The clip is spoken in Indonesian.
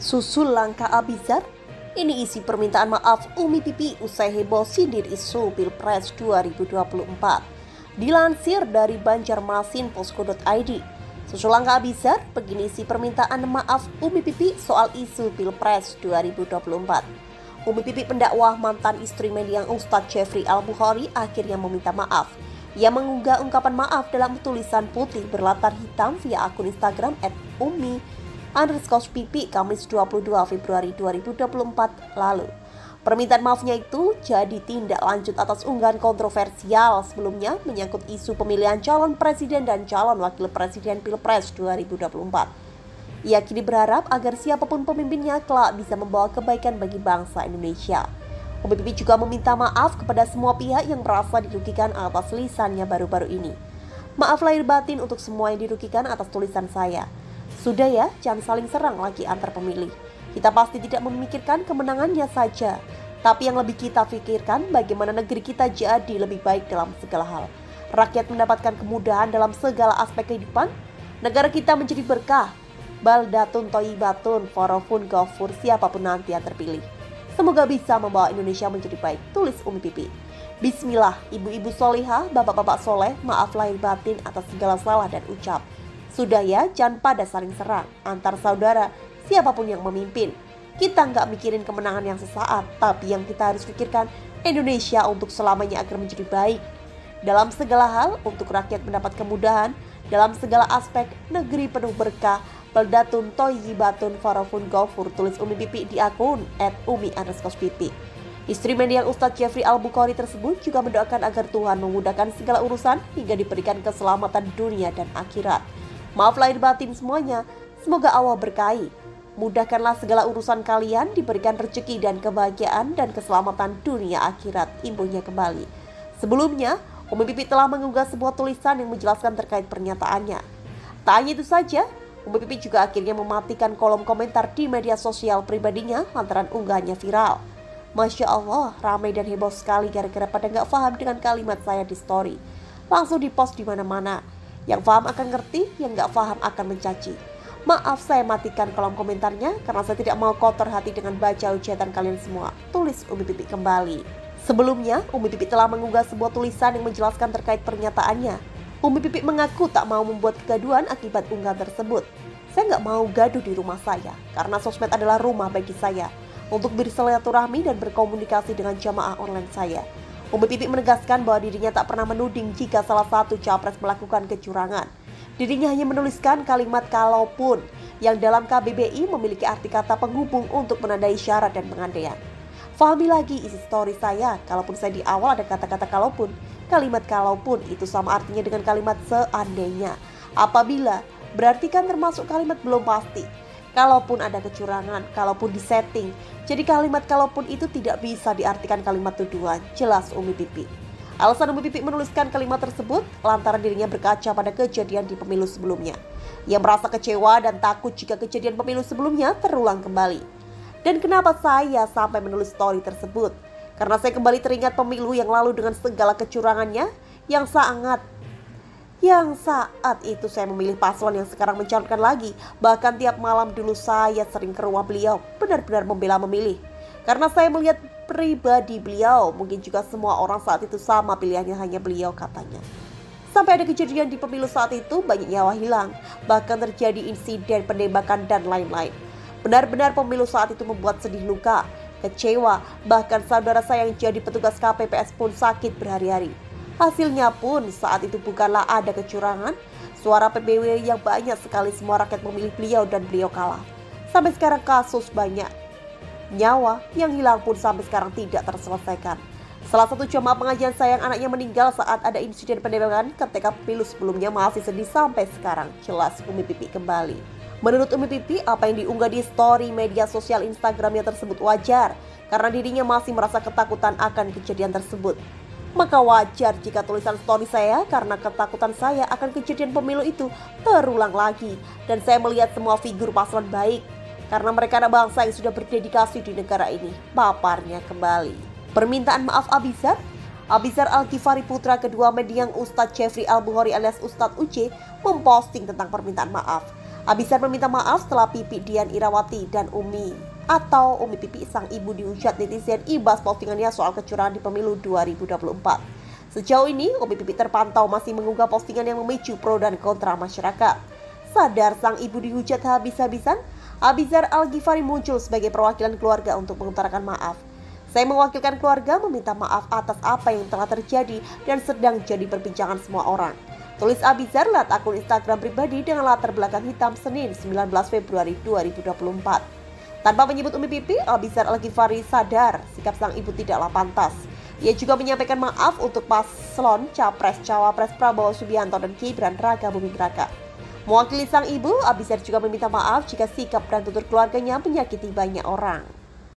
Susul langkah Abizar, ini isi permintaan maaf Umi Pipi usai heboh sindir isu Pilpres 2024. Dilansir dari banjarmasin.posko.id, susul langkah Abizar, begini isi permintaan maaf Umi Pipi soal isu Pilpres 2024. Umi Pipi pendakwah mantan istri mendiang Ustadz Jeffrey Al-Bukhari akhirnya meminta maaf. Ia mengunggah ungkapan maaf dalam tulisan putih berlatar hitam via akun Instagram @umi_pipi Kamis 22 Februari 2024 lalu. Permintaan maafnya itu jadi tindak lanjut atas unggahan kontroversial sebelumnya menyangkut isu pemilihan calon presiden dan calon wakil presiden Pilpres 2024. Ia kini berharap agar siapapun pemimpinnya kelak bisa membawa kebaikan bagi bangsa Indonesia. Umi Pipi juga meminta maaf kepada semua pihak yang merasa dirugikan atas lisannya baru-baru ini. Maaf lahir batin untuk semua yang dirugikan atas tulisan saya. Sudah ya, jangan saling serang lagi antar pemilih. Kita pasti tidak memikirkan kemenangannya saja, tapi yang lebih kita pikirkan bagaimana negeri kita jadi lebih baik dalam segala hal. Rakyat mendapatkan kemudahan dalam segala aspek kehidupan, negara kita menjadi berkah. Baldatun toyibatun forofun gofur siapapun nanti yang terpilih. Semoga bisa membawa Indonesia menjadi baik, tulis Umi Pipi. Bismillah, ibu-ibu solihah, bapak-bapak soleh, maaf lahir batin atas segala salah dan ucap. Sudah ya, jangan pada saling serang antar saudara, siapapun yang memimpin. Kita nggak mikirin kemenangan yang sesaat, tapi yang kita harus pikirkan Indonesia untuk selamanya agar menjadi baik. Dalam segala hal, untuk rakyat mendapat kemudahan, dalam segala aspek, negeri penuh berkah. Baldatun toyibatun farofun gofur, tulis Umi Pipi di akun @umi_pipi. Istri mendiang Ustadz Jeffrey Al-Bukhari tersebut juga mendoakan agar Tuhan memudahkan segala urusan hingga diberikan keselamatan dunia dan akhirat. Maaf lahir batin semuanya, semoga Allah berkahi. Mudahkanlah segala urusan kalian, diberikan rezeki dan kebahagiaan dan keselamatan dunia akhirat, imbuhnya kembali. Sebelumnya, Umi Pipi telah mengunggah sebuah tulisan yang menjelaskan terkait pernyataannya. Tak hanya itu saja, Umi Pipi juga akhirnya mematikan kolom komentar di media sosial pribadinya lantaran unggahannya viral. Masya Allah, ramai dan heboh sekali gara-gara pada nggak paham dengan kalimat saya di story. Langsung dipost di mana-mana. Yang paham akan ngerti, yang nggak paham akan mencaci. Maaf saya matikan kolom komentarnya karena saya tidak mau kotor hati dengan baca ucatan kalian semua, tulis Umi Pipi kembali. Sebelumnya, Umi Pipi telah mengunggah sebuah tulisan yang menjelaskan terkait pernyataannya. Umi Pipi mengaku tak mau membuat kegaduhan akibat unggahan tersebut. Saya nggak mau gaduh di rumah saya, karena sosmed adalah rumah bagi saya untuk bersilaturahmi dan berkomunikasi dengan jamaah online saya. Umi Pipi menegaskan bahwa dirinya tak pernah menuding jika salah satu capres melakukan kecurangan. Dirinya hanya menuliskan kalimat kalaupun yang dalam KBBI memiliki arti kata penghubung untuk menandai syarat dan pengandaian. Fahami lagi isi story saya, kalaupun saya di awal ada kata-kata kalaupun. Kalimat kalaupun itu sama artinya dengan kalimat seandainya. Apabila, berarti kan termasuk kalimat belum pasti. Kalaupun ada kecurangan, kalaupun disetting. Jadi kalimat kalaupun itu tidak bisa diartikan kalimat tuduhan, jelas Umi Pipi. Alasan Umi Pipi menuliskan kalimat tersebut lantaran dirinya berkaca pada kejadian di pemilu sebelumnya. Ia merasa kecewa dan takut jika kejadian pemilu sebelumnya terulang kembali. Dan kenapa saya sampai menulis story tersebut? Karena saya kembali teringat pemilu yang lalu dengan segala kecurangannya yang saat itu saya memilih paslon yang sekarang mencalonkan lagi. Bahkan tiap malam dulu saya sering ke rumah beliau, benar-benar membela memilih. Karena saya melihat pribadi beliau, mungkin juga semua orang saat itu sama pilihannya hanya beliau katanya. Sampai ada kejadian di pemilu saat itu banyak nyawa hilang, bahkan terjadi insiden penembakan dan lain-lain. Benar-benar pemilu saat itu membuat sedih luka, kecewa, bahkan saudara saya yang jadi petugas KPPS pun sakit berhari-hari. Hasilnya pun saat itu bukanlah ada kecurangan, suara PBW yang banyak sekali semua rakyat memilih beliau dan beliau kalah. Sampai sekarang kasus banyak. Nyawa yang hilang pun sampai sekarang tidak terselesaikan. Salah satu jemaah pengajian saya yang anaknya meninggal saat ada insiden penembakan ketika pemilu sebelumnya masih sedih sampai sekarang, jelas Umi Pipi kembali. Menurut Umi Pipi, apa yang diunggah di story media sosial Instagramnya tersebut wajar karena dirinya masih merasa ketakutan akan kejadian tersebut. Maka wajar jika tulisan story saya karena ketakutan saya akan kejadian pemilu itu terulang lagi. Dan saya melihat semua figur paslon baik karena mereka anak bangsa yang sudah berdedikasi di negara ini, paparnya kembali. Permintaan maaf Abizar Al-Ghifari putra kedua mendiang Ustadz Jeffrey Al-Bukhari alias Ustadz UC memposting tentang permintaan maaf. Abizar meminta maaf setelah Pipi Dian Irawati dan Umi atau Umi Pipi sang ibu dihujat netizen ibas postingannya soal kecurangan di pemilu 2024. Sejauh ini, Umi Pipi terpantau masih mengunggah postingan yang memicu pro dan kontra masyarakat. Sadar sang ibu dihujat habis-habisan, Abizar Al-Ghifari muncul sebagai perwakilan keluarga untuk mengutarakan maaf. Saya mewakilkan keluarga meminta maaf atas apa yang telah terjadi dan sedang jadi perbincangan semua orang. Tulis Abizar lewat akun Instagram pribadi dengan latar belakang hitam Senin 19 Februari 2024. Tanpa menyebut Umi Pipi, Abizar Al-Ghifari sadar sikap sang ibu tidaklah pantas. Ia juga menyampaikan maaf untuk paslon Capres-Cawapres Prabowo Subianto dan Gibran Raka Buming Raka. Mewakili sang ibu, Abizar juga meminta maaf jika sikap dan tutur keluarganya menyakiti banyak orang.